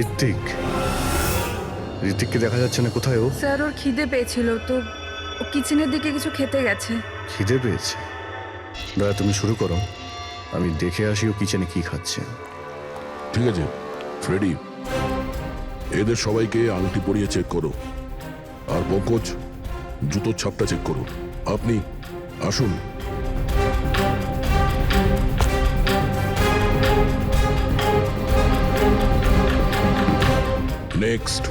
ঋত্বিক, ঋত্বিককে দেখা যাচ্ছে না, কোথায় ও? স্যার ওর খিদে পেয়েছিল তো ও কিচেনের দিকে কিছু খেতে গেছে। খিদে পেয়েছে? দাদা তুমি শুরু করো, আমি দেখে আসি ও কিচেনে কি খাচ্ছে। ঠিক আছে ফ্রেডি, এদের সবাইকে আংটি পরিয়ে চেক করো, আর পঙ্কজ জুতোর ছাপটা চেক করো। আপনি আসুন। নেক্সট।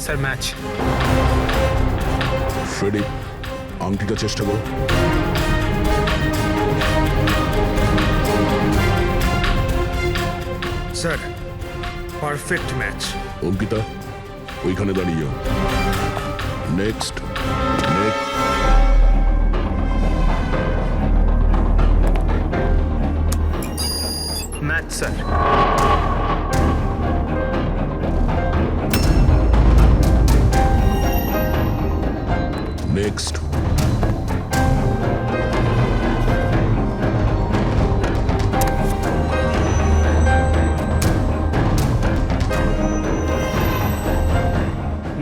Sir match. ফ্রেডি আংটিটা চেষ্টা করো। Sir perfect match. অঙ্কিতা ওইখানে দাঁড়িয়ে যাও। নেক্সট। Match sir. নেক্সট।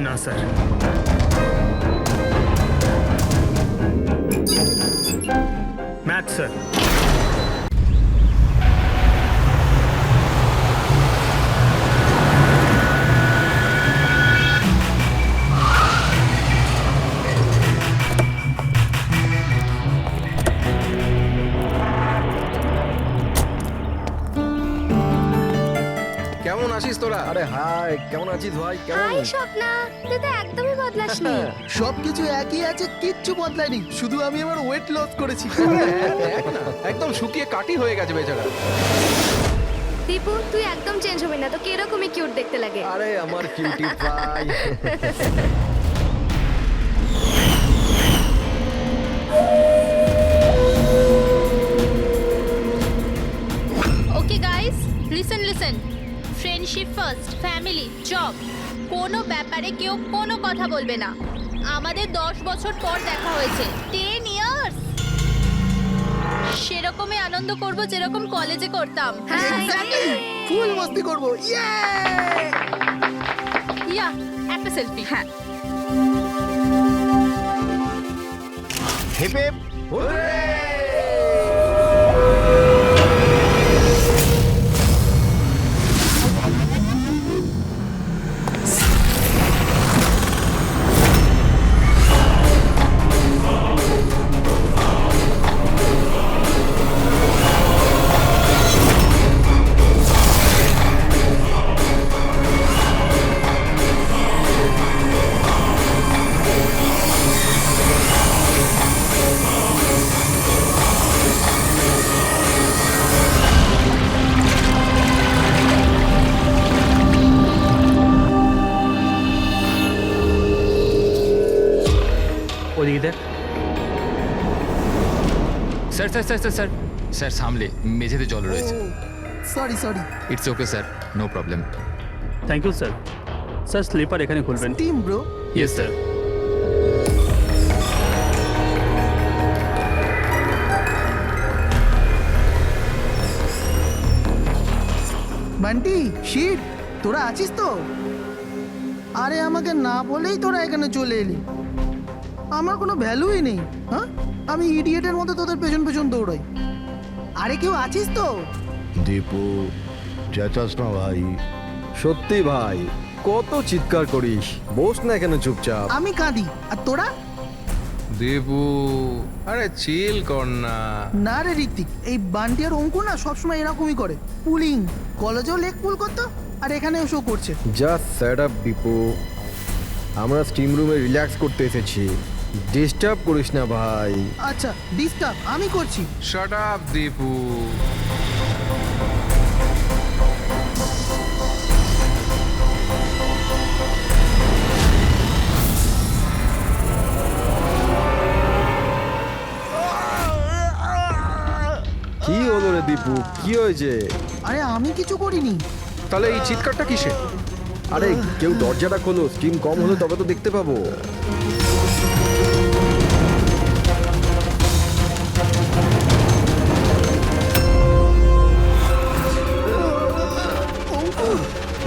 না স্যার। Match sir. কেমন আছিস তোরা? আরে হাই, কেমন আছিস ভাই? কেমন? হাই স্বপ্না, তুই তো একদমই বদলাসনি। সবকিছু একই আছে, কিচ্ছু বদলায়নি, শুধু আমি আমার ওয়েট লস করেছি। একদম শুকিয়ে কাটি হয়ে গেছে বেচারা। দীপু, তুই একদম চেঞ্জ হবি না, তোকে এরকমই কিউট দেখতে লাগে। আরে আমার cutie pie. Okay guys, listen. Friendship first, family, job, কোনো ব্যাপারে কেউ কোনো কথা বলবে না। আমাদের 10 বছর পর দেখা হয়েছে, 10 ইয়ার্স। সেরকমই আনন্দ করব যেরকম কলেজে করতাম। ফুল মস্তি করব। ইয়া, একটা সেলফি। হ্যাঁ। Hip hip hooray! ওদিকে দেখ। Sir sir sir sir sir sir সামলে মেঝেতে জল রয়েছে। Sorry. It's okay sir, no problem. Thank you sir. Sir slipper এখানে খুলবেন। Team bro. Yes sir. Bunty, shit, তোরা আছিস তো? আরে আমাকে না বলেই তোরা এখানে চলে এলি। আমার কোনো ভ্যালুই নেই। হ্যাঁ, আমি ইডিয়েটের মতো তোদের পেছন দৌড়াই। আরে কেউ আছিস তো? দীপু চেঁচাস না ভাই। সত্যি ভাই, কত চিৎকার করিস, বস না এখানে চুপচাপ। আমি কাঁদি আর তোরা? দেবু, আরে চিল কর না। না রে ঋত্বিক, এই বান্টি আর অঙ্কু না সবসময় এরকমই করে। পুলিং, কলেজেও লেগ পুল করতো আর এখানে শো করছে। জাস্ট সেট আপ দীপু, আমরা স্টিম রুমে রিল্যাক্স করতে এসেছি, ডিস্টার্ব করিস না ভাই। আচ্ছা, ডিস্টার্ব আমি করছি। Shut up Dipu. কি হলো রে দীপু, কি হয়েছে? আরে আমি কিছু করিনি। তাহলে এই চিৎকারটা কিসে? আরে কেউ দরজাটা খোলো, স্টিম কম হলে তবে তো দেখতে পাবো।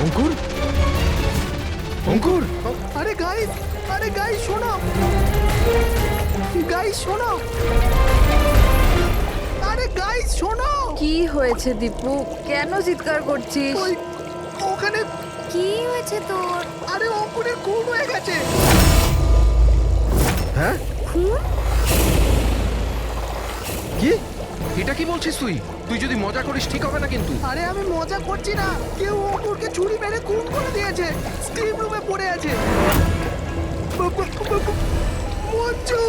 অঙ্কুর, অঙ্কুর, আরে গাইস, শোনো গাইস, শোনো, আরে গাইস শোনো, কি হয়েছে দীপু? কেন চিৎকার করছিস? ওই ওখানে কি হয়েছে তোর? আরে অঙ্কুরের খুন হয়ে গেছে। হ্যাঁ খুন? কি? এটা কি বলছিস তুই? তুই যদি মজা করিস ঠিক হবে না কিন্তু। আরে আমি মজা করছি না, কেউ অঙ্কুরকে ছুরি মেরে খুন করে দিয়েছে, স্টিম রুমে পড়ে আছে। মঞ্জু,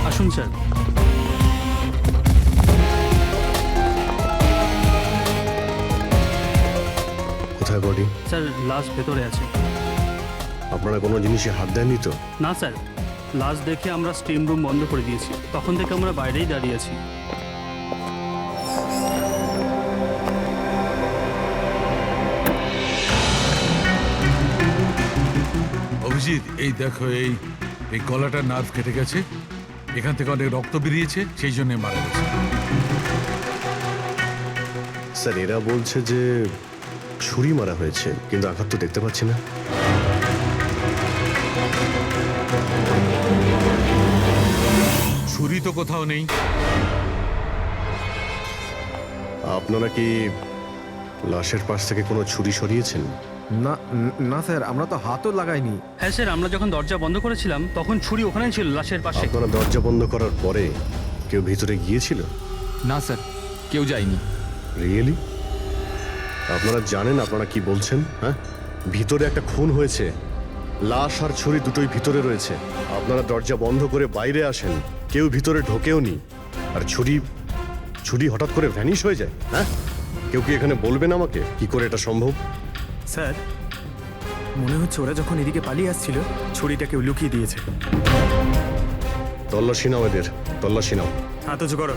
আসুন স্যার। কোথায় বডি? স্যার লাশ ভেতরে আছে। আপনারা কোনো জিনিসে হাত দেননি তো? না স্যার, লাশ দেখে আমরা স্টিম রুম বন্ধ করে দিয়েছি, তখন থেকে আমরা বাইরেই দাঁড়িয়ে আছি। অভিজিৎ, এই দেখো, এই এই গলাটার নার্ভ কেটে গেছে, এখান থেকে অনেক রক্ত বেরিয়েছে, সেই জন্য মারা গেছে। স্যার এরা বলছে যে ছুরি মারা হয়েছে, কিন্তু আঘাত তো দেখতে পাচ্ছি না। ছুরি তো কোথাও নেই। আপনারা কি লাশের পাশ থেকে কোনো ছুরি সরিয়েছেন? না না স্যার, আমরা তো হাতও লাগাইনি। হ্যাঁ স্যার, আমরা যখন দরজা বন্ধ করেছিলাম তখন ছুরি ওখানেই ছিল, লাশের পাশে। আপনারা দরজা বন্ধ করার পরে কেউ ভিতরে গিয়েছিল? না স্যার, কেউ যায়নি। রিয়েলি? আপনারা জানেন আপনারা কি বলছেন? হ্যাঁ, ভিতরে একটা খুন হয়েছে, লাশ আর ছুরি দুটোই ভিতরে রয়েছে। আপনারা দরজা বন্ধ করে বাইরে আসেন, কেউ ভিতরে ঢোকেও নি, আর ছুরি হঠাৎ করে ভ্যানিশ হয়ে যায়। হ্যাঁ, কেউ কি এখানে বলবেন আমাকে কি করে এটা সম্ভব? স্যার, মনে হচ্ছে ওরা যখন এদিকে পালিয়ে আসছিল ছুরিটা কেউ লুকিয়ে দিয়েছে। তল্লাশি নাও এদের, তল্লাশি নাও। হাত উঁচু করো।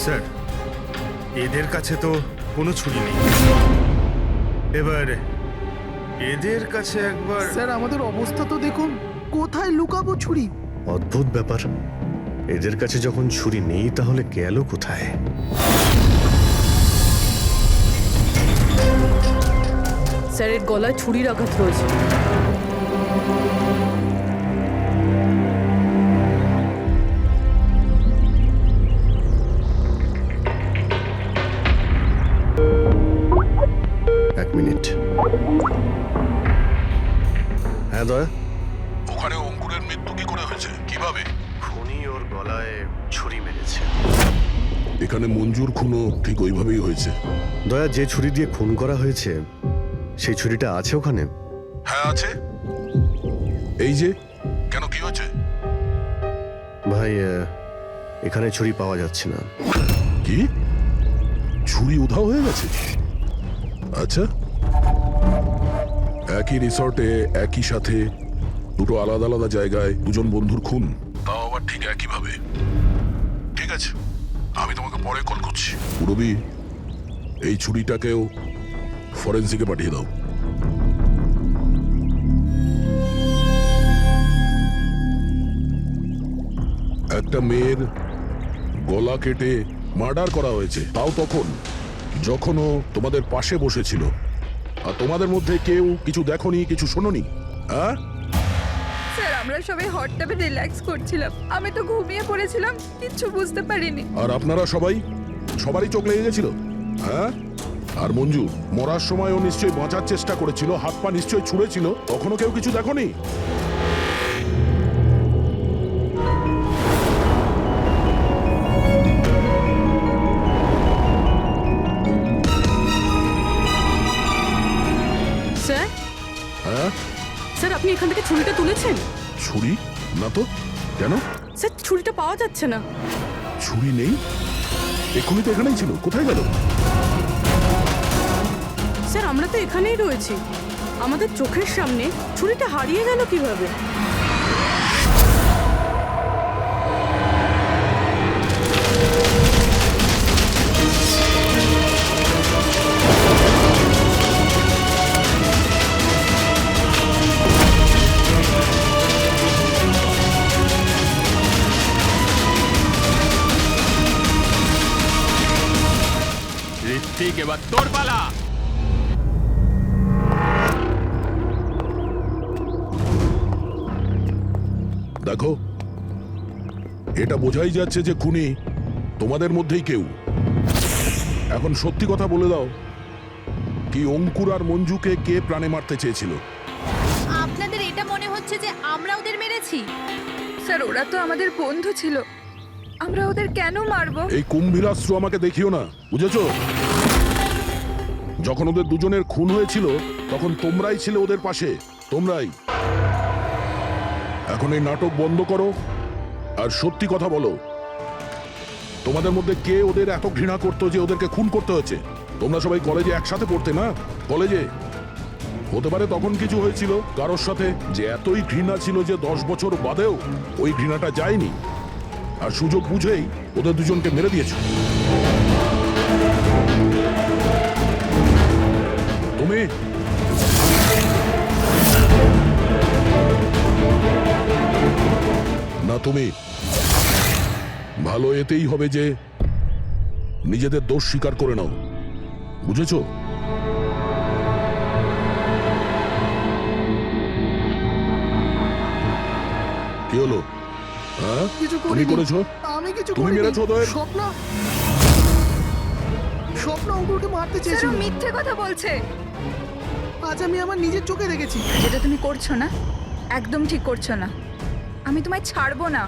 স্যার, এদের কাছে তো কোনো ছুরি নেই, এবার এদের কাছে একবার। স্যার আমাদের অবস্থা তো দেখুন, কোথায় লুকাবো ছুরি? অদ্ভুত ব্যাপার, এদের কাছে যখন ছুরি নেই তাহলে গেল কোথায়? স্যারের গলায় ছুরির আঘাত রয়েছে। এক মিনিট। হ্যাঁ দয়া, ওখানে অঙ্কুরের মৃত্যু কি করে হয়েছে, কিভাবে? খুনি ওর গলায় ছুরি মেরেছে। এখানে মঞ্জুর খুনও ঠিক ওইভাবেই হয়েছে। দয়া, যে ছুরি দিয়ে খুন করা হয়েছে সেই ছুরিটা আছে ওখানে? হ্যাঁ আছে। এই যে, কেন, কি হয়েছে? ভাই, এখানে ছুরি পাওয়া যাচ্ছে না। কি, ছুরি উধাও হয়ে গেছে? আচ্ছা, একই রিসর্টে একই সাথে দুটো আলাদা আলাদা জায়গায় দুজন বন্ধুর খুন, তাও আবার ঠিক একইভাবে। ঠিক আছে, আমি তোমাকে পরে কল করছি। পুরবি, এই ছুরিটাকেও ফরেন্সিকে পাঠিয়ে দাও। একটা মেয়ের গলা কেটে মার্ডার করা হয়েছে, তাও তখন যখন ও তোমাদের পাশে বসেছিল, আর তোমাদের মধ্যে কেউ কিছু দেখোনি, কিছু শোনোনি। হ্যাঁ স্যার, আমরা সবাই হট ট্যাবে রিল্যাক্স করছিলাম, আমি তো ঘুমিয়ে পড়েছিলাম, কিচ্ছু বুঝতে পারিনি। আর আপনারা সবারই চোখ লেগে গেছিল। হ্যাঁ, আর মঞ্জু মরার সময় ও নিশ্চয়ই বাঁচার চেষ্টা করেছিল, হাত পা নিশ্চয়ই ছুঁড়েছিল, তখনও কেউ কিছু দেখোনি? হ্যাঁ, স্যার আপনি এখান থেকে ছুরিটা তুলেছেন? ছুরি না তো, কেন? স্যার ছুরিটা পাওয়া যাচ্ছে না। ছুরি নেই? এক্ষুনি তো এখানেই ছিল, কোথায় গেল? স্যার আমরা তো এখানেই রয়েছি, আমাদের চোখের সামনে ছুরিটা হারিয়ে গেল কিভাবে? ঋত্বিক, এবার তোর পালা। দেখো, এটা বোঝাই যাচ্ছে যে খুনি তোমাদের মধ্যেই কেউ। এখন সত্যি কথা বলে দাও, কি অঙ্কুর আর মঞ্জুকে কে প্রাণে মারতে চেয়েছিল? আপনাদের এটা মনে হচ্ছে যে আমরা ওদের মেরেছি? স্যার ওরা তো আমাদের বন্ধু ছিল, আমরা ওদের কেন মারবো? এই কুম্ভীরাস্ত্র আমাকে দেখিও না, বুঝেছো? যখন ওদের দুজনের খুন হয়েছিল তখন তোমরাই ছিলে ওদের পাশে, তোমরাই। এখন এই নাটক বন্ধ করো আর সত্যি কথা বলো, তোমাদের মধ্যে কে ওদের এত ঘৃণা করতো যে ওদেরকে খুন করতে হয়েছে? তোমরা সবাই কলেজে একসাথে পড়তে না? কলেজে হতে পারে তখন কিছু হয়েছিল কারোর সাথে, যে এতই ঘৃণা ছিল যে 10 বছর বাদেও ওই ঘৃণাটা যায়নি, আর সুযোগ বুঝেই ওদের দুজনকে মেরে দিয়েছো। তুমি না, তুমি ভালো এতেই হবে যে নিজেদের দোষ স্বীকার করে নাও, বুঝেছো? কি হলো? হ্যাঁ, কিছু তুমি করিনি। করেছো? আমি কিছু তুমি করিনি। মেরেছো ওদের? স্বপ্ন স্বপ্ন অঙ্কুরকে মারতে স্যার চেয়েছিল। ও মিথ্যে কথা বলছে। আজ আমি আমার নিজের চোখে দেখেছি। যেটা তুমি করছো না, একদম ঠিক করছো না। আমি তোমায় ছাড়বো না।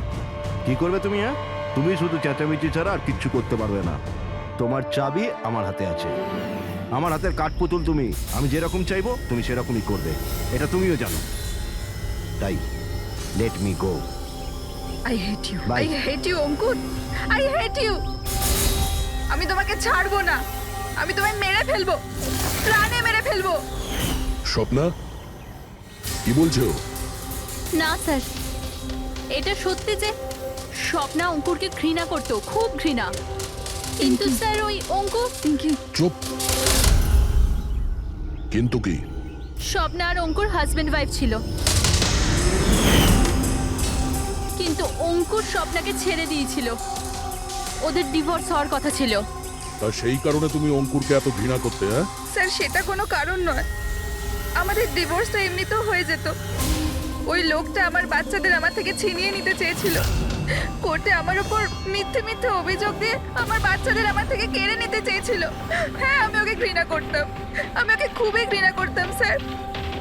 কি করবে তুমি? হ্যাঁ, তুমি শুধু চেঁচামেচি ছাড়া আর কিচ্ছু করতে পারবে না। তোমার চাবি আমার হাতে আছে, আমার হাতের কাঠপুতুল তুমি। আমি যেরকম চাইবো তুমি সেরকমই করবে, এটা তুমিও জানো। তাই let me go. I hate you, Bye. I hate you Ankur, I hate you. আমি তোমাকে ছাড়বো না, আমি তোমায় মেরে ফেলবো, প্রাণে মেরে ফেলবো। স্বপ্না, কি বলছো? না স্যার, এটা সত্যি যে স্বপ্না অঙ্কুরকে ঘৃণা করতো, খুব ঘৃণা। কিন্তু স্যার ওই অঙ্কুর, চুপ। কিন্তু কি? স্বপ্না আর অঙ্কুর হাজবেন্ড ওয়াইফ ছিল, কিন্তু অঙ্কুর স্বপ্নাকে ছেড়ে দিয়েছিল। ওদের ডিভোর্স হওয়ার কথা ছিল। আর সেই কারণে তুমি অঙ্কুরকে এত ঘৃণা করতে? হ্যাঁ, স্যার সেটা কোনো কারণ নয়, আমাদের ডিভোর্স তো এমনিতেও হয়ে যেত। ওই লোকটা আমার বাচ্চাদের আমার থেকে ছিনিয়ে নিতে চেয়েছিল, কোর্টে আমার উপর মিথ্যে মিথ্যে অভিযোগ দিয়ে আমার বাচ্চাদের আমার থেকে কেড়ে নিতে চেয়েছিল। হ্যাঁ আমি ওকে ঘৃণা করতাম, আমি ওকে খুবই ঘৃণা করতাম স্যার,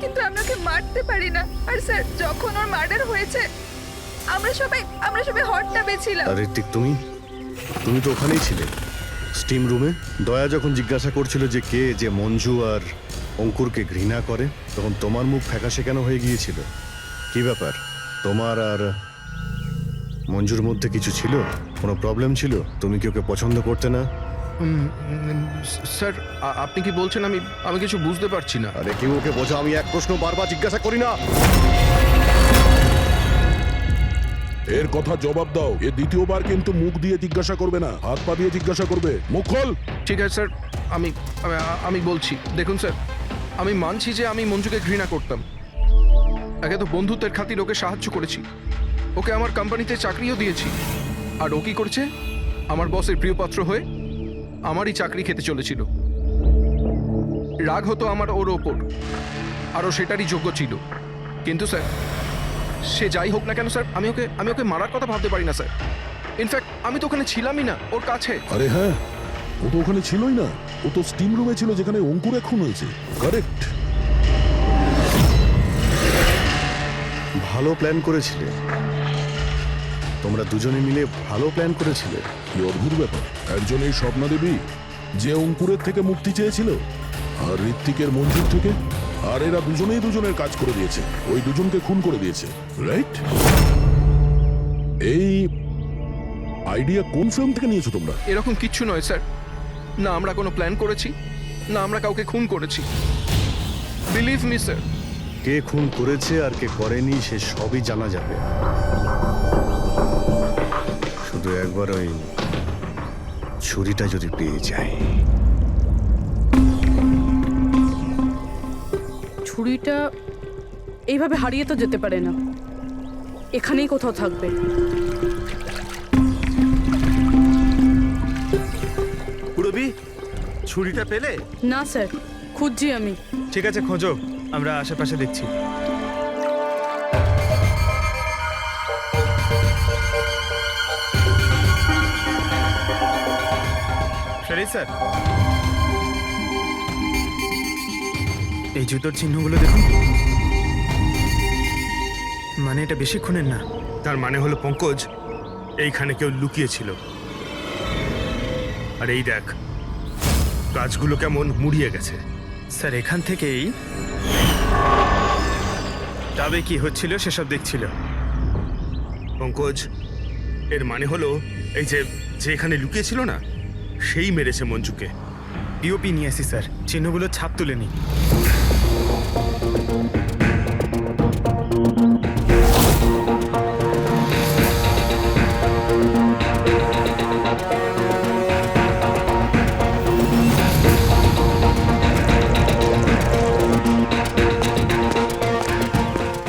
কিন্তু আমি ওকে মারতে পারি না। আর স্যার যখন ওর মার্ডার হয়েছে আমরা সবাই হট টাবে ছিলাম। আর ঋত্বিক, তুমি তো ওখানেই ছিলে, স্টিম রুমে। দয়া যখন জিজ্ঞাসা করছিল যে কে যে মঞ্জু আর অঙ্কুরকে ঘৃণা করে, তখন তোমার মুখ ফ্যাকাশে কেন হয়ে গিয়েছিল? কি ব্যাপার? তোমার আর মঞ্জুর মধ্যে কিছু ছিল? কোনো প্রবলেম ছিল? তুমি কি ওকে পছন্দ করতে না? স্যার আপনি কি বলছেন? আমি কিছু বুঝতে পারছি না। আরে কেউ ওকে বোঝা, আমি এক প্রশ্ন বারবার জিজ্ঞাসা করি না। এর কথা জবাব দাও। এ দ্বিতীয়বার কিন্তু মুখ দিয়ে জিজ্ঞাসা করবে না, হাত পা দিয়ে জিজ্ঞাসা করবে। মুখ খোল। ঠিক আছে স্যার, আমি বলছি। দেখুন স্যার, আমি মানছি যে আমি মঞ্জুকে ঘৃণা করতাম। একে তো বন্ধুত্বের খাতির ওকে সাহায্য করেছি, ওকে আমার কোম্পানিতে চাকরিও দিয়েছি। আর ও কি করেছে? আমার বসের প্রিয়পাত্র হয়ে আমারই চাকরি খেতে চলেছিল। রাগ হতো আমার ওর ওপর, আরও সেটারই যোগ্য ছিল। কিন্তু স্যার সে যাই হোক না কেন স্যার, আমি ওকে মারার কথা ভাবতে পারি না স্যার। ইনফ্যাক্ট আমি তো ওখানে ছিলামই না, ওর কাছে। আরে হ্যাঁ, ও তো ওখানে ছিলই না, ও তো স্টিম রুমে ছিল যেখানে অঙ্কুর খুন হয়েছে। কারেক্ট। ভালো প্ল্যান করেছিলে, তোমরা দুজনে মিলে ভালো প্ল্যান করেছিলে। কি অদ্ভুত ব্যাপার, একজন এই স্বপ্না দেবী যে অঙ্কুরের থেকে মুক্তি চেয়েছিল, আর ঋত্বিকের মঞ্জুর থেকে। আর এরা দুজনেই দুজনের কাজ করে দিয়েছে, ওই দুজনকে খুন করে দিয়েছে, রাইট? এই আইডিয়া কোন ফিল্ম থেকে নিয়েছো তোমরা? এরকম কিচ্ছু নয় স্যার। না আমরা কোনো প্ল্যান করেছি, না আমরা কাউকে খুন করেছি। Believe me sir. কে খুন করেছে আর কে করেনি সে সবই জানা যাবে। শুধু একবার ওই ছুরিটা যদি পেয়ে যায়। ছুরিটা এইভাবে হারিয়ে তো যেতে পারে না, এখানেই কোথাও থাকবে। পুরবি, ছুরিটা পেলে? না স্যার, খুঁজছি আমি। ঠিক আছে, খোঁজো, আমরা আশেপাশে দেখছি। স্যার, এই জুতোর চিহ্নগুলো দেখুন। মানে এটা বেশিক্ষণের না। তার মানে হলো পঙ্কজ এইখানে কেউ লুকিয়েছিল। আর এই দেখ, গাছগুলো কেমন মুড়িয়ে গেছে। স্যার, এখান থেকেই তবে কি হচ্ছিল সেসব দেখছিল। পঙ্কজ, এর মানে হলো এই যে এখানে লুকিয়েছিল না, সেই মেরেছে মঞ্জুকে। পিওপি নিয়ে আসি স্যার, চিহ্নগুলো ছাপ তুলে নি।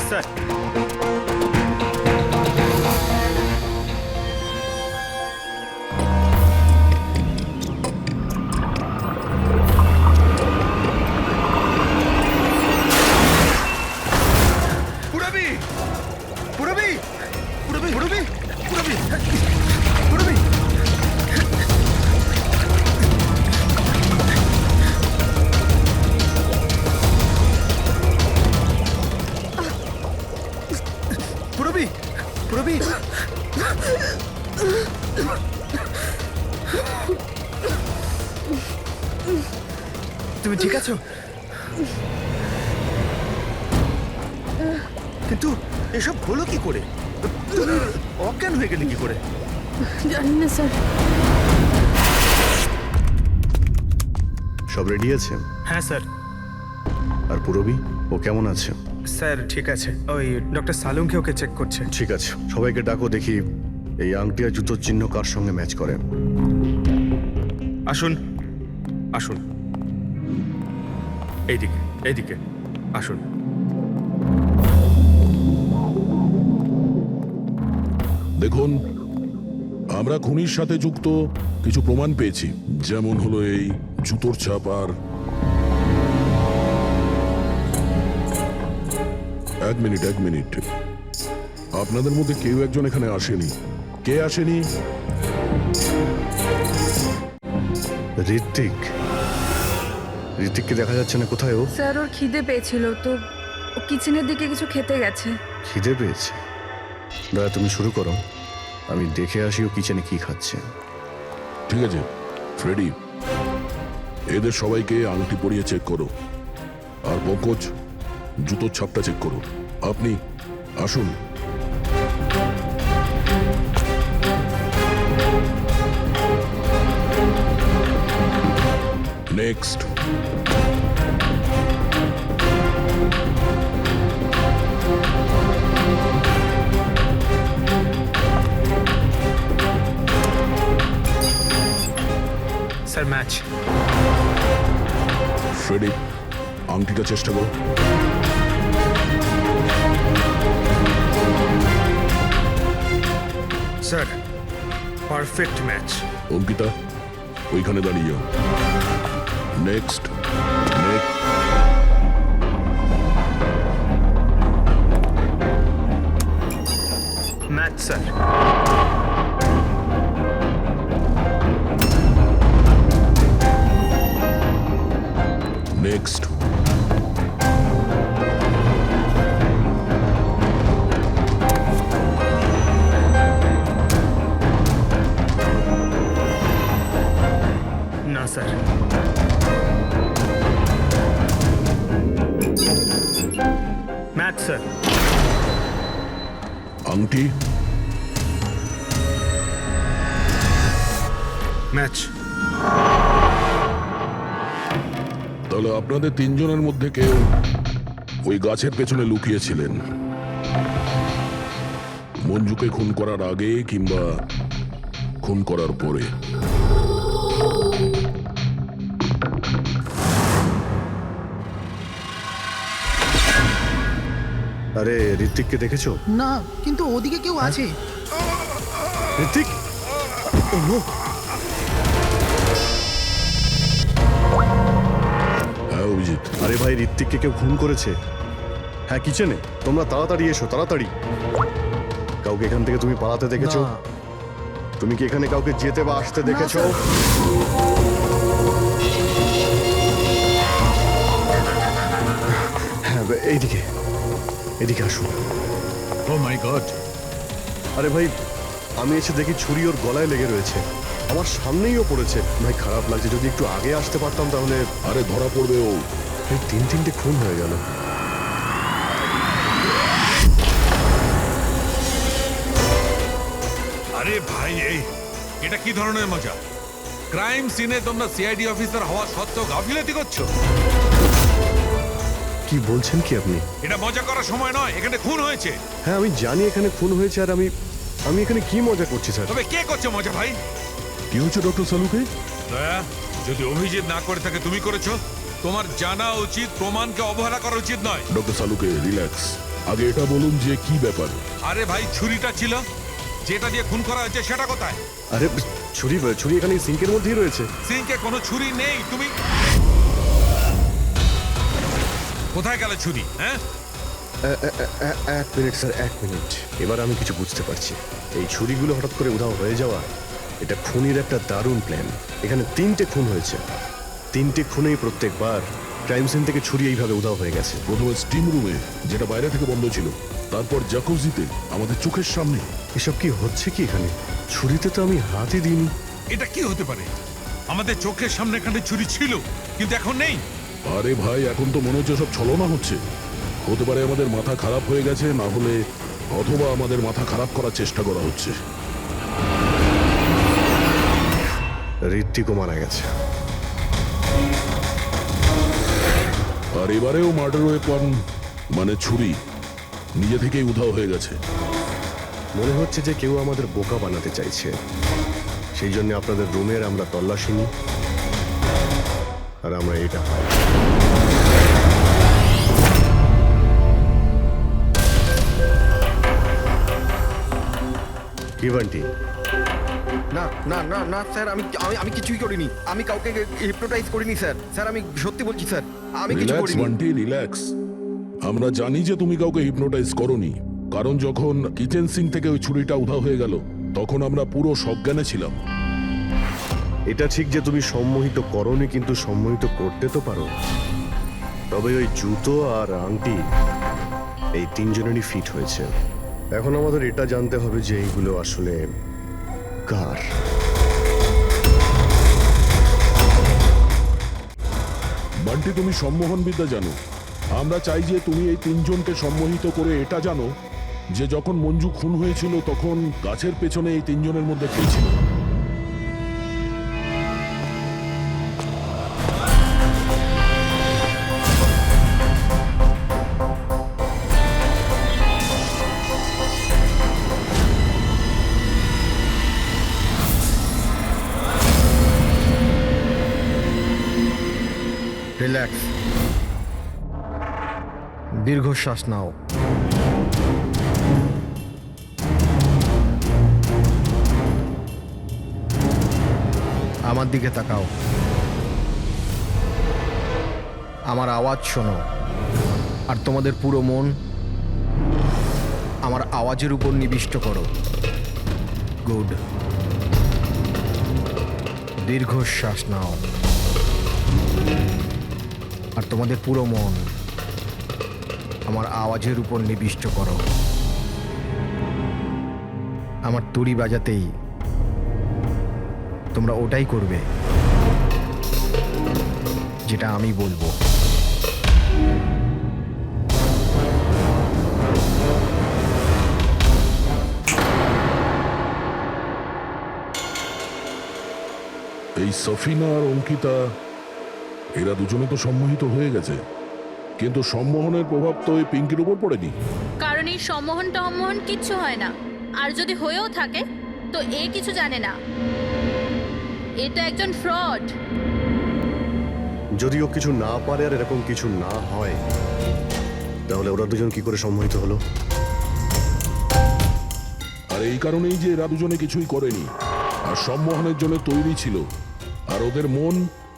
স্যার, পুরবি পুরবি পুরবি পুরবি পুরবি পুরবি পুরবি পুরবি তুমি ঠিক আছো? কিন্তু এসব হলো কি করে? তুমি অজ্ঞান হয়ে গেলে কি করে? জানি না স্যার। সব রেডি আছে? হ্যাঁ স্যার। আর পুরবি, ও কেমন আছে? স্যার ঠিক আছে, ওই ডক্টর সালুমকে ওকে চেক করছে। ঠিক আছে, সবাইকে ডাকো, দেখি এই আংটি আর জুতোর চিহ্ন কার সঙ্গে ম্যাচ করে। আসুন আসুন, এইদিকে এইদিকে আসুন। দেখুন, আমরা খুনির সাথে যুক্ত কিছু প্রমাণ পেয়েছি, যেমন হলো এই জুতোর ছাপ। আর এক মিনিট, আপনাদের মধ্যে কেউ একজন এখানে আসেনি। কে আসেনি? ঋত্বিককে দেখা যাচ্ছে না, কোথায় ও? স্যার, ওর খিদে পেয়েছিল তো ও কিচেনের দিকে কিছু খেতে গেছে। খিদে পেয়েছে? দয়া, তুমি শুরু করো, আমি দেখে আসি ও কিচেনে কি খাচ্ছে। ঠিক আছে ফ্রেডি, এদের সবাইকে আংটি পরিয়ে চেক করো। আর পঙ্কজ, জুতোর ছাপটা চেক করো। আপনি আসুন। নেক্সট। Sir, match. ফ্রেডি, আংটিটা চেষ্টা করো। Sir, perfect match. অঙ্কিতা, ওইখানে দাঁড়িয়ে যাও। নেক্সট। Match sir. নেক্সট। না স্যার। Math sir. আংটি? ম্যাচ। তাহলে আপনাদের তিনজনের মধ্যে কেউ ওই গাছের পেছনে লুকিয়েছিলেন মঞ্জুকে খুন করার আগে কিংবা খুন করার পরে। আরে ঋত্বিককে দেখেছো? না, কিন্তু ওদিকে কেউ আছে। ঋত্বিক! ও নো! হ্যাঁ অভিজিৎ। আরে ভাই, ঋত্বিককে কেউ খুন করেছে। হ্যাঁ, কিচেনে। তোমরা তাড়াতাড়ি এসো, তাড়াতাড়ি। কাউকে এখান থেকে তুমি পালাতে দেখেছো? না। তুমি কি এখানে কাউকে যেতে বা আসতে দেখেছো? স্যার। হ্যাঁ, এইদিকে, এদিকে আসুন। ও মাই গড! আরে ভাই, আমি এসে দেখি ছুরি ওর গলায় লেগে রয়েছে। আমার সামনেইও পড়েছে। ভাই, খারাপ লাগছে। যদি একটু আগে আসতে পারতাম তাহলে। আরে ধরা পড়বে ও। এই তিনটে খুন হয়ে গেল। আরে ভাই, এটা কি ধরনের মজা? ক্রাইম সিনে তোমরা সিআইডি অফিসার হওয়া সত্ত্বেও গাফিলতি করছো। কি বলছেন কি আপনি? এটা মজা করার সময় নয়, এখানে খুন হয়েছে। হ্যাঁ, আমি জানি এখানে খুন হয়েছে। আর আমি এখানে কি মজা করছি স্যার? তবে কে করছে মজা ভাই? কি হচ্ছে ডক্টর সালুকে? দয়া, যদি অভিজিৎ না করে থাকে তুমি করেছো। তোমার জানা উচিত প্রমাণকে অবহেলা করা উচিত নয়। ডক্টর সালুকে রিল্যাক্স। আগে এটা বলুন যে কি ব্যাপার। আরে ভাই, ছুরিটা ছিল, যেটা দিয়ে খুন করা হয়েছে সেটা কোথায়? আরে ছুরি এখানে সিঙ্কের মধ্যেই রয়েছে। সিঙ্কে কোনো ছুরি নেই। তুমি কোথায় গেল ছুরি? হ্যাঁ, এক মিনিট স্যার, এক মিনিট। এবার আমি কিছু বুঝতে পারছি। এই ছুরিগুলো হঠাৎ করে উধাও হয়ে যাওয়া, এটা খুনির একটা দারুণ প্ল্যান। এখানে 3টে খুন হয়েছে। 3টে খুনেই প্রত্যেকবার ক্রাইম সিন থেকে ছুরি এইভাবে উধাও হয়ে গেছে। প্রথমে স্টিম রুমে, যেটা বাইরে থেকে বন্ধ ছিল, তারপর জাকুজিতে, আমাদের চোখের সামনে। এসব কি হচ্ছে কি এখানে? ছুরিতে তো আমি হাতই দিইনি। এটা কি হতে পারে? আমাদের চোখের সামনে এখানে ছুরি ছিল, কিন্তু এখন নেই। আরে ভাই, এখন তো মনে হচ্ছে সব ছলনা হচ্ছে। হতে পারে আমাদের মাথা খারাপ হয়ে গেছে, না হলে অথবা আমাদের মাথা খারাপ করার চেষ্টা করা হচ্ছে। ঋত্বিকও মারা গেছে। আর এবারেও মার্ডার ওয়েপন মানে ছুরি নিজে থেকেই উধাও হয়ে গেছে। মনে হচ্ছে যে কেউ আমাদের বোকা বানাতে চাইছে। সেই জন্য আপনাদের রুমের আমরা তল্লাশি নিই, আর আমরা এটা পাই। কি বান্টি? না না না না স্যার, আমি কিছুই করিনি। আমি কাউকে হিপনোটাইজ করিনি স্যার। স্যার, আমি সত্যি বলছি স্যার, আমি কিছু রিল্যাক্স করিনি। বান্টি, রিল্যাক্স। আমরা জানি যে তুমি কাউকে হিপনোটাইজ করোনি, কারণ যখন কিচেন সিঙ্ক থেকে ওই ছুরিটা উধাও হয়ে গেল তখন আমরা পুরো সজ্ঞানে ছিলাম। এটা ঠিক যে তুমি সম্মোহিত করোনি, কিন্তু সম্মোহিত করতে তো পারো। তবে ওই জুতো আর আংটি এই 3জনেরই ফিট হয়েছে। এখন আমাদের এটা জানতে হবে যে এইগুলো আসলে কার। বান্টি, তুমি সম্মোহন বিদ্যা জানো। আমরা চাই যে তুমি এই 3জনকে সম্মোহিত করে এটা জানো যে যখন মঞ্জু খুন হয়েছিল তখন গাছের পেছনে এই 3জনের মধ্যে কে ছিল। রিল্যাক্স, দীর্ঘশ্বাস নাও। আমার দিকে তাকাও, আমার আওয়াজ শোনো, আর তোমাদের পুরো মন আমার আওয়াজের উপর নিবিষ্ট করো। গুড। দীর্ঘশ্বাস নাও, আর তোমাদের পুরো মন আমার আওয়াজের উপর নিবিষ্ট করো। আমার তুড়ি বাজাতেই তোমরা ওটাই করবে যেটা আমি বলবো। এই সফিনা আর অঙ্কিতা এরা দুজনে তো সম্মোহিত হয়ে গেছে, কিন্তু সম্মোহনের প্রভাব তো এই পিঙ্কির উপর পড়েনি। কারণ এই সম্মোহন টম্মোহন কিচ্ছু হয় না, আর যদি হয়েও থাকে তো এ কিছু জানে না। এটা একজন ফ্রড। যদিও কিছু না পারে আর এরকম কিছু না হয়, তাহলে ওরা দুজন কি করে সম্মোহিত হলো? আর এই কারণেই যে এরা দুজনে কিছুই করেনি, আর সম্মোহনের জন্য তৈরি ছিল, আর ওদের মন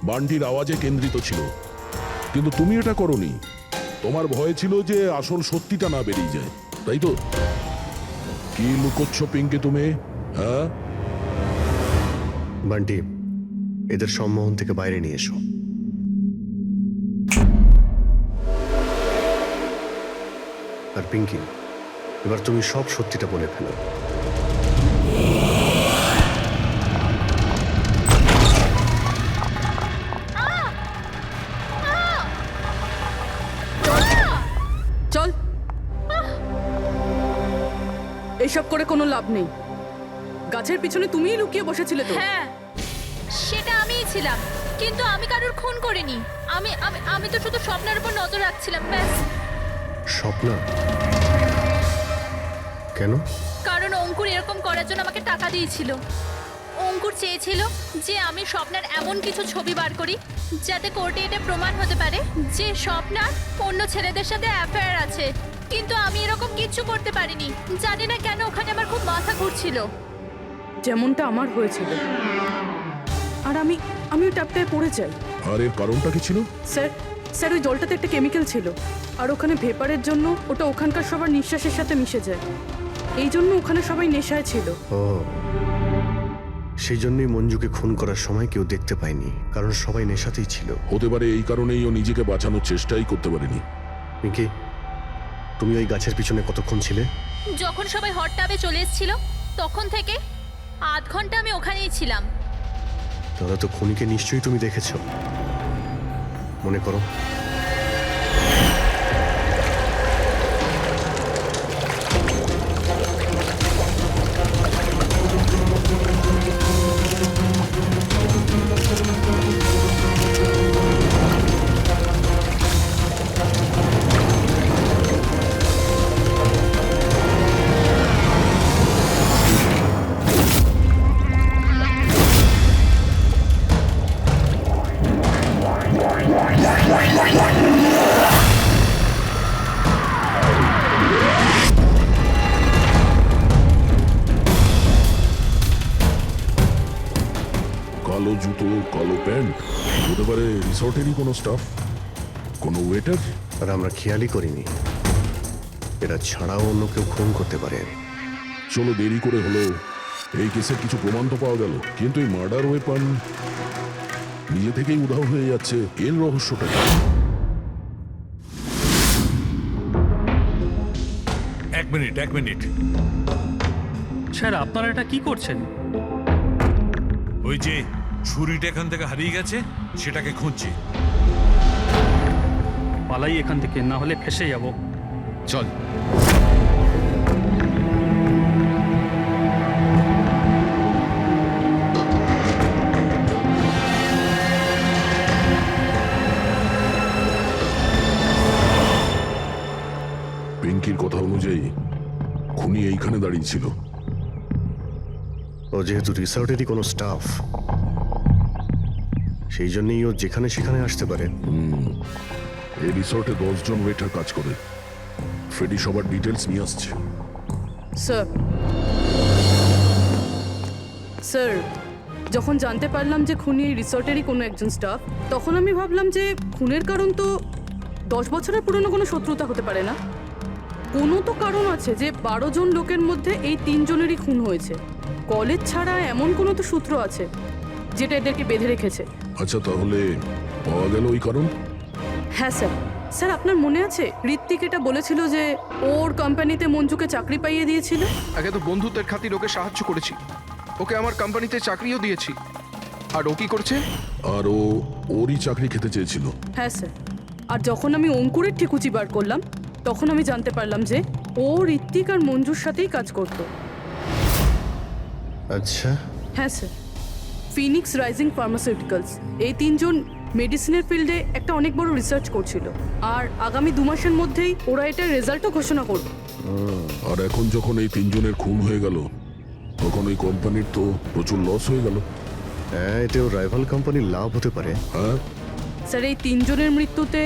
বান্টির আওয়াজে কেন্দ্রিত ছিল। কিন্তু তুমি এটা করনি, তোমার ভয় ছিল যে আসল সত্যিটা না বেরিয়ে যায়, তাই তো? কি লুকোচ্ছ পিঙ্কি তুমি, হ্যাঁ? বান্টি, এদের সম্মোহন থেকে বাইরে নিয়ে এসো। আর পিঙ্কি, এবার তুমি সব সত্যিটা বলে ফেলো। চল, এইসব করে কোনো লাভ নেই। গাছের পিছনে তুমিই লুকিয়ে বসেছিলে তো? হ্যাঁ, সেটা আমিই ছিলাম, কিন্তু আমি কারোর খুন করিনি। আমি আমি আমি তো শুধু স্বপ্নের উপর নজর রাখছিলাম, ব্যাস। স্বপ্না? কেন? কারণ অঙ্কুর এরকম করার জন্য আমাকে টাকা দিয়েছিল। অঙ্কুর চেয়েছিল যে আমি স্বপ্নার এমন কিছু ছবি বার করি যাতে কোর্টে এটা প্রমাণ হতে পারে যে স্বপ্নার অন্য ছেলেদের সাথে অ্যাফেয়ার আছে। কিন্তু আমি এরকম কিচ্ছু করতে পারিনি। জানি না কেন ওখানে আমার খুব মাথা ঘুরছিল। যেমনটা আমার হয়েছিল। আর আমি ওই ট্যাপটায় পড়ে যাই। আর এর কারণটা কি ছিল? স্যার ওই জলটাতে একটা কেমিক্যাল ছিল, আর ওখানে ভেপারের জন্য ওটা ওখানকার সবার নিঃশ্বাসের সাথে মিশে যায়। এই জন্য ওখানে সবাই নেশায় ছিল। ও, সেই জন্যই মঞ্জুকে খুন করার সময় কেউ দেখতে পায়নি, কারণ সবাই নেশাতেই ছিল। হতে পারে এই কারণেই ও নিজেকে বাঁচানোর চেষ্টাই করতে পারেনি। পিঙ্কি, তুমি ওই গাছের পিছনে কতক্ষণ ছিলে? যখন সবাই হট টাবে চলে এসেছিল তখন থেকে আধ ঘন্টা আমি ওখানেই ছিলাম। তাহলে তো খুনিকে নিশ্চয়ই তুমি দেখেছো, মনে করো। কালো জুতো, কালো প্যান্ট, হতে পারে রিসর্টেরই কোনো স্টাফ, কোনো ওয়েটার। আর আমরা খেয়ালই করিনি এরা ছাড়াও অন্য কেউ খুন করতে পারে। চলো, দেরি করে হলো, এই কেসের কিছু প্রমাণ তো পাওয়া গেল, কিন্তু এই মার্ডার ওয়েপন নিজে থেকেই উধাও হয়ে যাচ্ছে। এর রহস্যটা কি? এক মিনিট। স্যার, আপনারা এটা কি করছেন? ওই যে ছুরিটা এখান থেকে হারিয়ে গেছে, সেটাকে খুঁজছি। পালাই এখান থেকে, না হলে ফেসে যাব। চল। পিঙ্কির কথা অনুযায়ী খুনি এইখানে দাঁড়িয়ে ছিল। ও যেহেতু রিসর্টেরই কোনো স্টাফ, সেই জন্যই ও যেখানে সেখানে আসতে পারে। এই রিসর্টে 10 জন ওয়েটার কাজ করে। ফ্রেডি সবার ডিটেলস নিয়ে আসছে। স্যার, যখন জানতে পারলাম যে খুনি এই রিসর্টেরই কোনো একজন স্টাফ, তখন আমি ভাবলাম যে খুনের কারণ তো 10 বছরের পুরনো কোনো শত্রুতা হতে পারে না। কোনো তো কারণ আছে যে 12 জন লোকের মধ্যে এই 3 জনেরই খুন হয়েছে। কলেজ ছাড়া এমন কোনো তো সূত্র আছে যেটা এদেরকে বেঁধে রেখেছে। আচ্ছা, তাহলে পাওয়া গেল ওই কারণ? হ্যাঁ স্যার, আপনার মনে আছে ঋত্বিক এটা বলেছিল যে ওর কোম্পানিতে মঞ্জুকে চাকরি পাইয়ে দিয়েছিল? আগে তো বন্ধুত্বের খাতির ওকে সাহায্য করেছি, ওকে আমার কোম্পানিতে চাকরিও দিয়েছি। আর ও কি করছে? আর ওরই চাকরি খেতে চেয়েছিল। হ্যাঁ স্যার, আর যখন আমি অঙ্কুরের ঠিকুচি বার করলাম তখন আমি জানতে পারলাম যে ও ঋত্বিক আর মঞ্জুর সাথেই কাজ করতো। আচ্ছা। হ্যাঁ স্যার। Phoenix rising pharmaceuticals. এই তিনজন মেডিসিনের ফিল্ডে একটা অনেক বড় রিসার্চ করছিল, আর আগামী 2 মাসের মধ্যেই ওরা এটার রেজাল্টও ঘোষণা করবে। আর এখন যখন এই তিনজনের খুন হয়ে গেল তখন ওই কোম্পানির তো প্রচুর লস হয়ে গেল। হ্যাঁ, এতেও রাইভাল কোম্পানির লাভ হতে পারে। হ্যাঁ, স্যার, এই তিনজনের মৃত্যুতে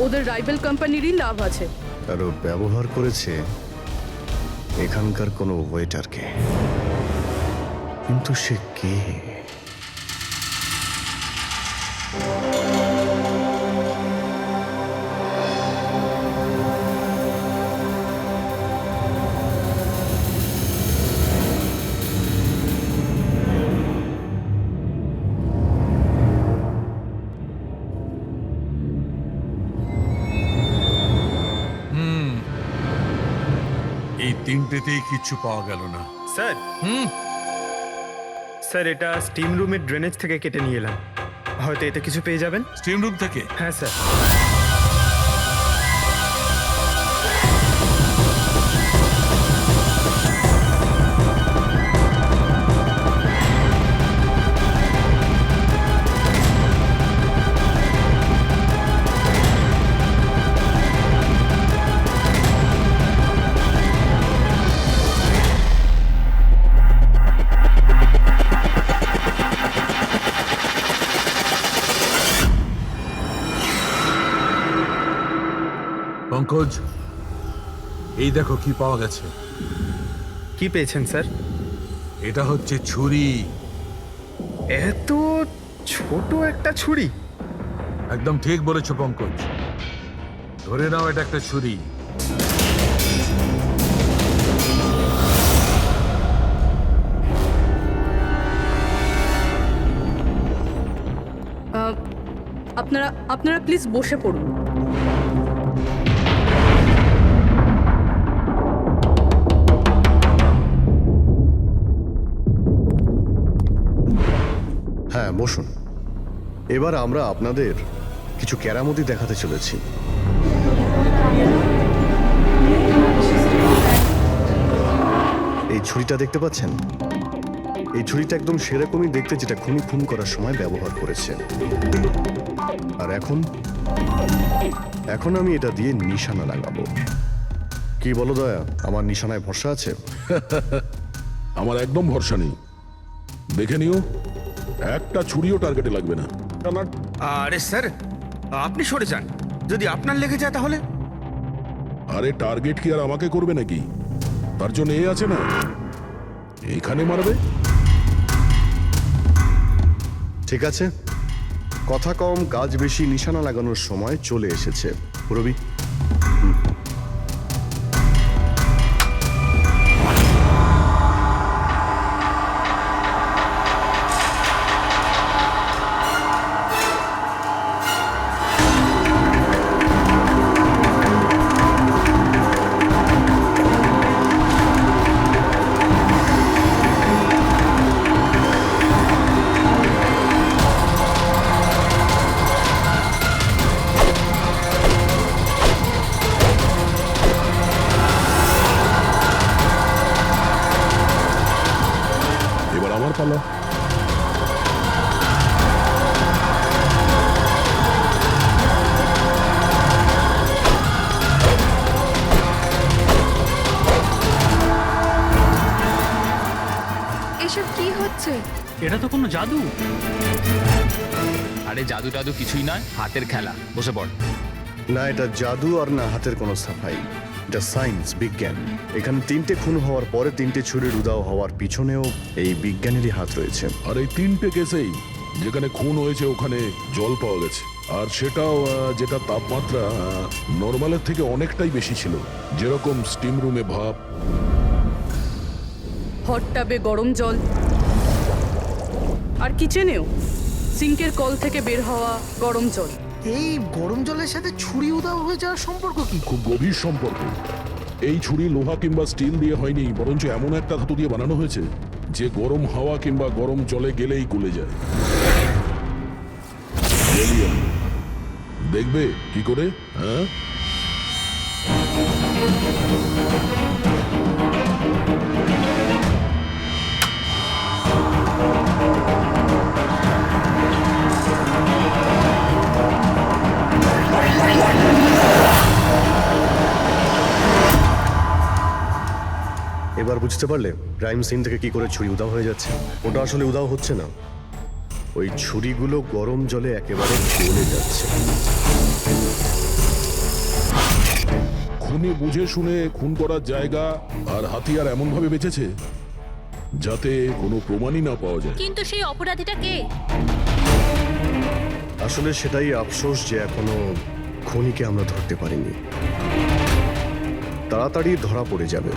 ওদের রাইভাল কোম্পানিরই লাভ আছে। আর ও ব্যবহার করেছে এখানকার কোনো ওয়েটারকে। কিন্তু সে কে? এই তিনটেতেই কিচ্ছু পাওয়া গেল না। স্যার স্যার, এটা স্টিম রুমের ড্রেনেজ থেকে কেটে নিয়ে এলাম, হয়তো এতে কিছু পেয়ে যাবেন। স্টিম রুম থেকে? হ্যাঁ স্যার। পঙ্কজ, এই দেখো কি পাওয়া গেছে। কি পেয়েছেন স্যার? এটা হচ্ছে ছুরি। এত ছোট একটা ছুরি? একদম ঠিক বলেছো পঙ্কজ, ধরে নাও এটা একটা ছুরি। আপনারা প্লিজ বসে পড়ুন। হ্যাঁ, বসুন। এবার আমরা আপনাদের কিছু কেরামতি দেখাতে চলেছি। এই ছুরিটা দেখতে পাচ্ছেন? এই ছুরিটা একদম সেরকমই দেখতে যেটা খুনি খুন করার সময় ব্যবহার করেছে। আর এখন আমি এটা দিয়ে নিশানা লাগাবো। কি বলো দয়া, আমার নিশানায় ভরসা আছে? আমার একদম ভরসা নেই। দেখে নিও, একটা ছুরিও টার্গেটে লাগবে না। আরে স্যার, আপনি সরে যান, যদি আপনার লেগে যায় তাহলে? আরে টার্গেট কি আর আমাকে করবে নাকি? তার জন্য এ আছে না, এখানে মারবে। ঠিক আছে, কথা কম কাজ বেশি, নিশানা লাগানোর সময় চলে এসেছে। রবি, এবার আমার পালা। এসব কি হচ্ছে? এটা তো কোনো জাদু। আরে জাদু টাদু কিছুই নয়, হাতের খেলা। বসে পড়। না এটা জাদু আর না হাতের কোনো সাফাই, এটা সায়েন্স, বিজ্ঞান। এখানে 3টে খুন হওয়ার পরে 3টে ছুরির উদাও হওয়ার পিছনেও এই বিজ্ঞানেরই হাত রয়েছে। আর এই 3টে কেসেই যেখানে খুন হয়েছে ওখানে জল পাওয়া গেছে, আর সেটাও যেটা তাপমাত্রা নর্মালের থেকে অনেকটাই বেশি ছিল। যেরকম স্টিম রুমে ভাপ, হট টাবে গরম জল, আর কিচেনেও সিঙ্কের কল থেকে বের হওয়া গরম জল। এই গরম জলের সাথে ছুরি উধাও হয়ে যাওয়ার সম্পর্ক কি? খুব গভীর সম্পর্ক। এই ছুরি লোহা কিংবা স্টিল দিয়ে হয়নি, বরঞ্চ এমন একটা ধাতু দিয়ে বানানো হয়েছে যে গরম হাওয়া কিংবা গরম জলে গেলেই গলে যায়। দেখবে কি করে? হ্যাঁ, এবার বুঝতে পারলে ক্রাইম সিন থেকে কি করে ছুরি উধাও হয়ে যাচ্ছে? ওটা আসলে উধাও হচ্ছে না, ওই ছুরিগুলো গরম জলে একেবারে গলে যাচ্ছে। খুনি বুঝে শুনে খুন করার জায়গা আর হাতিয়ার এমন ভাবে বেঁচেছে যাতে কোনো প্রমাণই না পাওয়া যায়। কিন্তু সেই অপরাধীটা কে? আসলে সেটাই আফসোস যে এখনো খুনিকে আমরা ধরতে পারিনি। তাড়াতাড়ি ধরা পড়ে যাবে।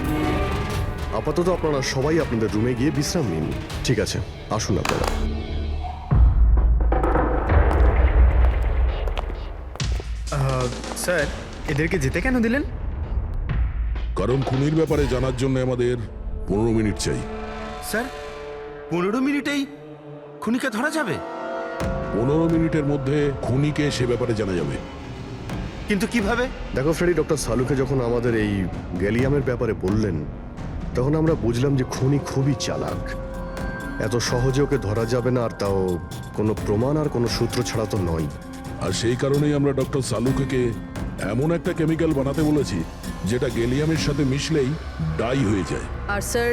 আপাতত আপনারা সবাই আপনাদের রুমে গিয়ে বিশ্রাম নিন। ঠিক আছে, আসুন আপনারা। স্যার, এদেরকে যেতে কেন দিলেন? কারণ খুনির ব্যাপারে জানার জন্য আমাদের 15 মিনিট চাই। স্যার 15 মিনিটেই খুনিকে ধরা যাবে? 15 মিনিটের মধ্যে খুনিকে সে ব্যাপারে জানা যাবে। কিন্তু কিভাবে? দেখো ফ্রেডি, ডক্টর সালুকে যখন আমাদের এই গ্যালিয়ামের ব্যাপারে বললেন, তখন আমরা বুঝলাম যে খুনি খুবই চালাক। এত সহজে ওকে ধরা যাবে না, আর তাও কোনো প্রমাণ আর কোনো সূত্র ছাড়া তো নয়। আর সেই কারণেই আমরা ডক্টর সালুকে এমন একটা কেমিক্যাল বানাতে বলেছি যেটা গ্যালিয়ামের সাথে মিশলেই ডাই হয়ে যায়। আর স্যার,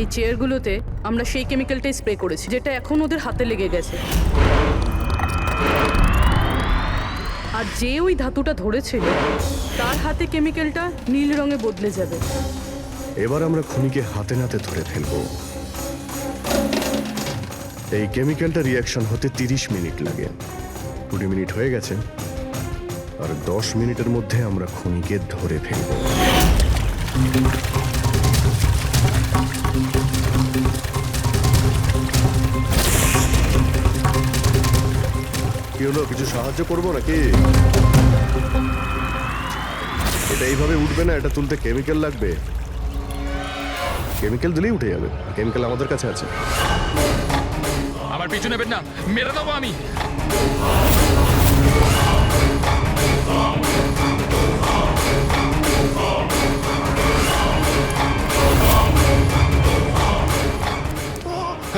এই চেয়ারগুলোতে আমরা সেই কেমিক্যালটাই স্প্রে করেছি যেটা এখন ওদের হাতে লেগে গেছে। আর যে ওই ধাতুটা ধরেছিল তার হাতে কেমিক্যালটা নীল রঙে বদলে যাবে। এবার আমরা খুনিকে হাতে নাতে ধরে ফেলবো। এই কেমিক্যালটা রিয়াকশন হতে 30 মিনিট লাগে। 20 মিনিট হয়ে গেছে, আর 10 মিনিটের মধ্যে আমরা খুনিকে ধরে ফেলবো। কি হলো, কিছু সাহায্য করবো নাকি? এটা এইভাবে উঠবে না, এটা তুলতে কেমিক্যাল লাগবে। কেমিক্যাল দিলেই উঠে যাবে। কেমিক্যাল আমাদের কাছে আছে। আমার পিছু নেবেন না, মেরে দেবো আমি।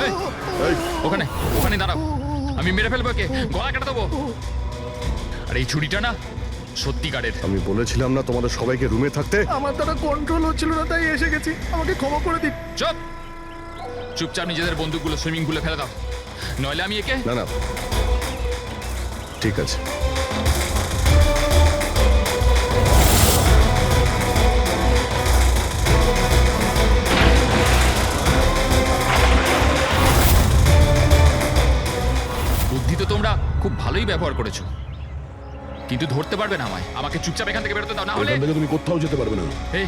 এই, ওখানে ওখানে দাঁড়াও, আমি মেরে ফেলবো, কে গলা কেটে দেবো। আর এই ছুরিটা না সত্যিকারের। আমি বলেছিলাম না তোমাদের সবাইকে রুমে থাকতে? আমার দ্বারা কন্ট্রোল হচ্ছিল না, তাই এসে গেছি। আমাকে ক্ষমা করে দিন। চুপ, চুপচাপ নিজেদের বন্দুকগুলো সুইমিং পুলে ফেলে দাও, নইলে আমি একে। না না, ঠিক আছে। বুদ্ধি তো তোমরা খুব ভালোই ব্যবহার করেছো, কিন্তু ধরতে পারবে না আমায়। আমাকে চুপচাপ এখান থেকে বেরোতে দাও, না হলে এখান থেকে তুমি কোথাও যেতে পারবে না। এই,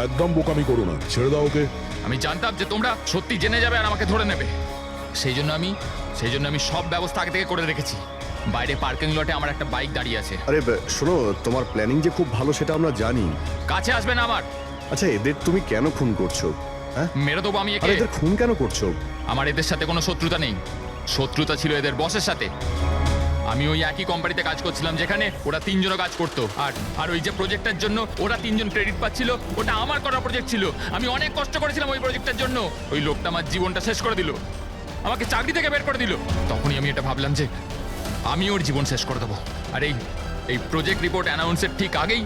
একদম বোকামি করো না, ছেড়ে দাও ওকে। আমি জানতাম যে তোমরা সত্যি জেনে যাবে আর আমাকে ধরে নেবে। সেই জন্য আমি সব ব্যবস্থা আগে থেকে করে রেখেছি। বাইরে পার্কিং লটে আমার একটা বাইক দাঁড়িয়ে আছে। আরে শোনো, তোমার প্ল্যানিং যে খুব ভালো সেটা আমরা জানি। কাছে আসবে না আমার। আচ্ছা, এদের তুমি কেন খুন করছো? হ্যাঁ, মেরে দেবো আমি আরে একে। এদের খুন কেন করছো? আমার এদের সাথে কোনো শত্রুতা নেই, শত্রুতা ছিল এদের বসের সাথে। আমি ওই একই কোম্পানিতে কাজ করছিলাম যেখানে ওরা 3 জনও কাজ করতো। আর ওই যে প্রজেক্টের জন্য ওরা 3 জন ক্রেডিট পাচ্ছিল, ওটা আমার করা প্রজেক্ট ছিল। আমি অনেক কষ্ট করেছিলাম ওই প্রজেক্টের জন্য। ওই লোকটা আমার জীবনটা শেষ করে দিল, আমাকে চাকরি থেকে বের করে দিল। তখনই আমি এটা ভাবলাম যে আমি ওর জীবন শেষ করে দেবো। আর এই প্রজেক্ট রিপোর্ট অ্যানাউন্সের ঠিক আগেই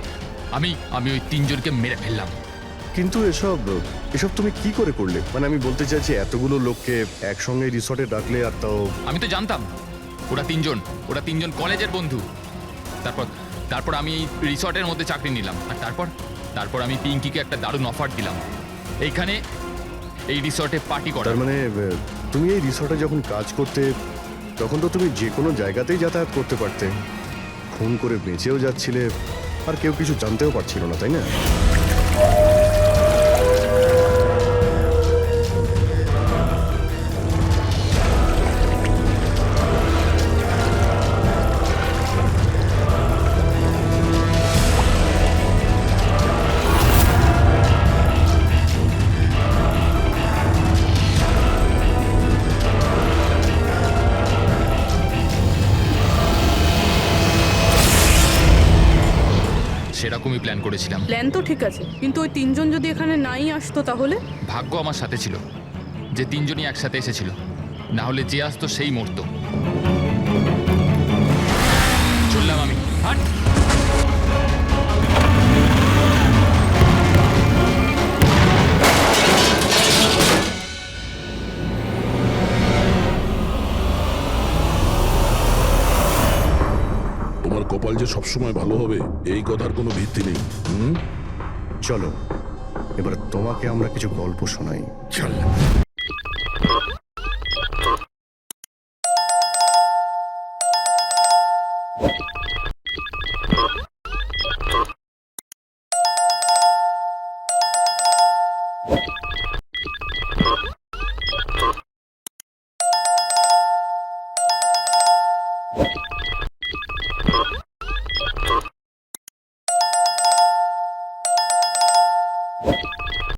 আমি ওই 3 জনকে মেরে ফেললাম। কিন্তু এসব তুমি কি করে করলে? মানে আমি বলতে চাইছি, এতগুলো লোককে একসঙ্গে রিসর্টে ডাকলে, আর তাও। আমি তো জানতাম ওরা 3 জন কলেজের বন্ধু। তারপর আমি এই রিসর্টের মধ্যে চাকরি নিলাম। আর তারপর আমি পিঙ্কিকে একটা দারুণ অফার দিলাম, এইখানে এই রিসর্টে পার্টি করার। তার মানে তুমি এই রিসর্টে যখন কাজ করতে, তখন তো তুমি যে কোনো জায়গাতেই যাতায়াত করতে পারতে। খুন করে বেঁচেও যাচ্ছিলে, আর কেউ কিছু জানতেও পারছিল না, তাই না? সেরকমই প্ল্যান করেছিলাম। প্ল্যান তো ঠিক আছে, কিন্তু ওই 3 জন যদি এখানে নাই আসতো তাহলে? ভাগ্য আমার সাথে ছিল যে 3 জনই একসাথে এসেছিল, না হলে যে আসতো সেই মরতো। চললাম আমি। হাট। সবসময় ভালো হবে এই কথার কোনো ভিত্তি নেই। চলো এবার তোমাকে আমরা কিছু গল্প শোনাই। চল। চলো